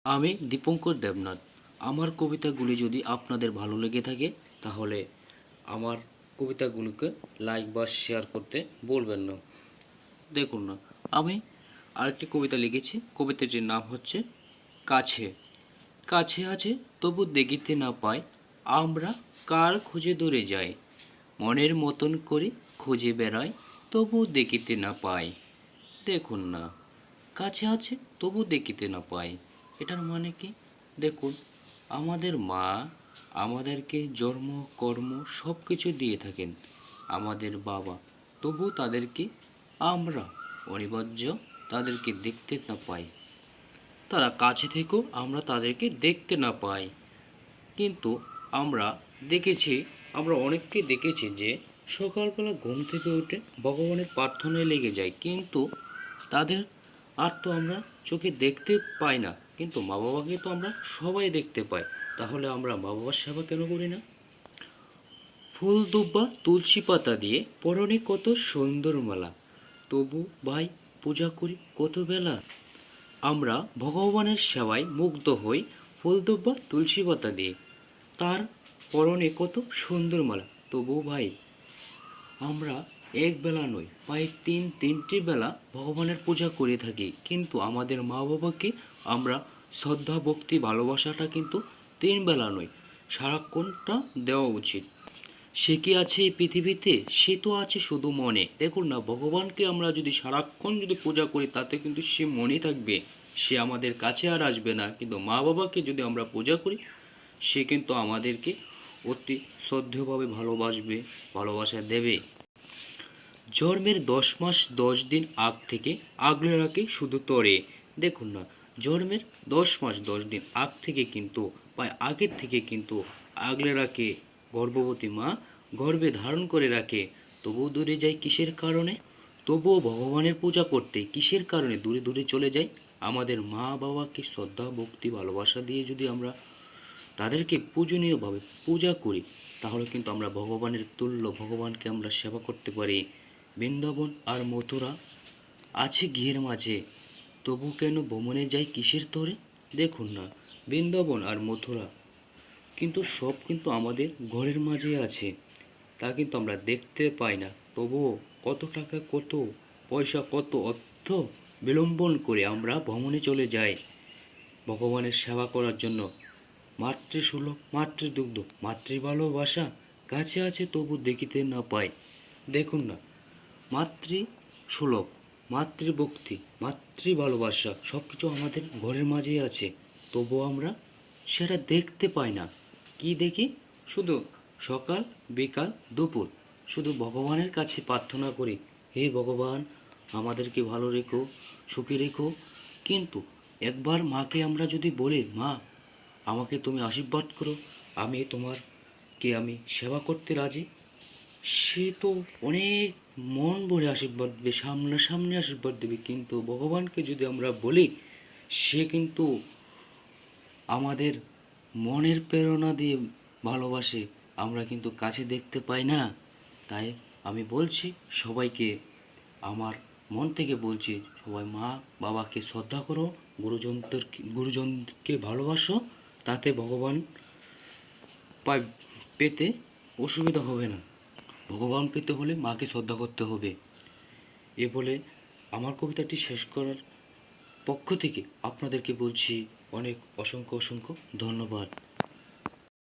আমি দীপঙ্কর দেবনাথ। আমার কবিতাগুলি যদি আপনাদের ভালো লেগে থাকে তাহলে আমার কবিতাগুলিকে লাইক বা শেয়ার করতে বলবেন না। দেখুন না, আমি আরেকটি কবিতা লিখেছি। কবিতাটির নাম হচ্ছে কাছে। কাছে আছে তবু দেখিতে না পাই, আমরা কার খুঁজে দূরে যাই। মনের মতন করে খুঁজে বেড়াই, তবু দেখিতে না পাই। দেখুন না, কাছে আছে তবু দেখিতে না পাই। এটার মানে কি? দেখুন, আমাদের মা আমাদেরকে জন্ম কর্ম সব কিছু দিয়ে থাকেন, আমাদের বাবা, তবু তাদেরকে আমরা অনিবার্য তাদেরকে দেখতে না পাই। তারা কাছে থেকেও আমরা তাদেরকে দেখতে না পাই। কিন্তু আমরা দেখেছি, আমরা অনেককে দেখেছি যে সকালবেলা ঘুম থেকে উঠে ভগবানের প্রার্থনায় লেগে যায়, কিন্তু তাদের আর তো আমরা চোখে দেখতে পাই না। কিন্তু মা বাবাকে তো আমরা সবাই দেখতে পাই। তাহলে আমরা মা বাবার সেবা কেন করি না? ফুল দুব্বা তুলসী পাতা দিয়ে পরনে কত সুন্দর মালা, তবু ভাই পূজা করি কত বেলা। আমরা ভগবানের সেবায় মুগ্ধ হই ফুল দুব্বা তুলসী পাতা দিয়ে, তার পরনে কত সুন্দর মালা, তবু ভাই আমরা এক বেলা নয়, প্রায় তিনটি বেলা ভগবানের পূজা করে থাকি। কিন্তু আমাদের মা বাবাকে আমরা শ্রদ্ধা ভক্তি ভালোবাসাটা কিন্তু 3 বেলা নয়, সারাক্ষণটা দেওয়া উচিত। সে কি আছে এই পৃথিবীতে? সে তো আছে শুধু মনে। দেখুন না, ভগবানকে আমরা যদি সারাক্ষণ যদি পূজা করি তাতে কিন্তু সে মনে থাকবে, সে আমাদের কাছে আর আসবে না। কিন্তু মা বাবাকে যদি আমরা পূজা করি সে কিন্তু আমাদেরকে অতি শ্রদ্ধেয়ভাবে ভালোবাসবে, ভালোবাসা দেবে। জন্মের 10 মাস 10 দিন আগ থেকে আগলে রাখে শুধু তরে। দেখুন না, জন্মের 10 মাস 10 দিন আগ থেকে কিন্তু বা আগের থেকে কিন্তু আগলে রাখে গর্ভবতী মা, গর্ভে ধারণ করে রাখে। তবুও দূরে যায় কিসের কারণে? তবুও ভগবানের পূজা করতে কিসের কারণে দূরে দূরে চলে যাই? আমাদের মা বাবাকে শ্রদ্ধা ভক্তি ভালোবাসা দিয়ে যদি আমরা তাদেরকে পূজনীয়ভাবে পূজা করি তাহলে কিন্তু আমরা ভগবানের তুল্য, ভগবানকে আমরা সেবা করতে পারি। বৃন্দাবন আর মথুরা আছে ঘিয়ের মাঝে, তবু কেন ভ্রমণে যাই কিসের তরে? দেখুন না, বৃন্দাবন আর মথুরা কিন্তু সব কিন্তু আমাদের ঘরের মাঝে আছে, তা কিন্তু আমরা দেখতে পাই না। তবুও কত টাকা, কত পয়সা, কত অর্থ বিলম্বন করে আমরা ভ্রমণে চলে যাই ভগবানের সেবা করার জন্য। মাতৃসুলভ মাতৃদুগ্ধ মাতৃ ভালোবাসা কাছে আছে তবু দেখিতে না পাই। দেখুন না, মাতৃসুলভ মাতৃভক্তি মাতৃ ভালোবাসা সব কিছু আমাদের ঘরের মাঝেই আছে, তবু আমরা সেটা দেখতে পাই না। কি দেখি? শুধু সকাল বিকাল দুপুর শুধু ভগবানের কাছে প্রার্থনা করি, হে ভগবান আমাদেরকে ভালো রেখো, সুখী রেখো। কিন্তু একবার মাকে আমরা যদি বলি, মা আমাকে তুমি আশীর্বাদ করো, আমি আমি সেবা করতে রাজি, সে তো অনেক মন ভরে আশীর্বাদ দেবে, সামনাসামনি আশীর্বাদ দেবে। কিন্তু ভগবানকে যদি আমরা বলি সে কিন্তু আমাদের মনের প্রেরণা দিয়ে ভালোবাসে, আমরা কিন্তু কাছে দেখতে পাই না। তাই আমি বলছি সবাইকে, আমার মন থেকে বলছি, সবাই মা বাবাকে শ্রদ্ধা করো, গুরুজনকে ভালোবাসো, তাতে ভগবান পেতে অসুবিধা হবে না। ভগবান পেতে হলে মাকে শ্রদ্ধা করতে হবে। এ বলে আমার কবিতাটি শেষ করার পক্ষ থেকে আপনাদেরকে বলছি অনেক অসংখ্য অসংখ্য ধন্যবাদ।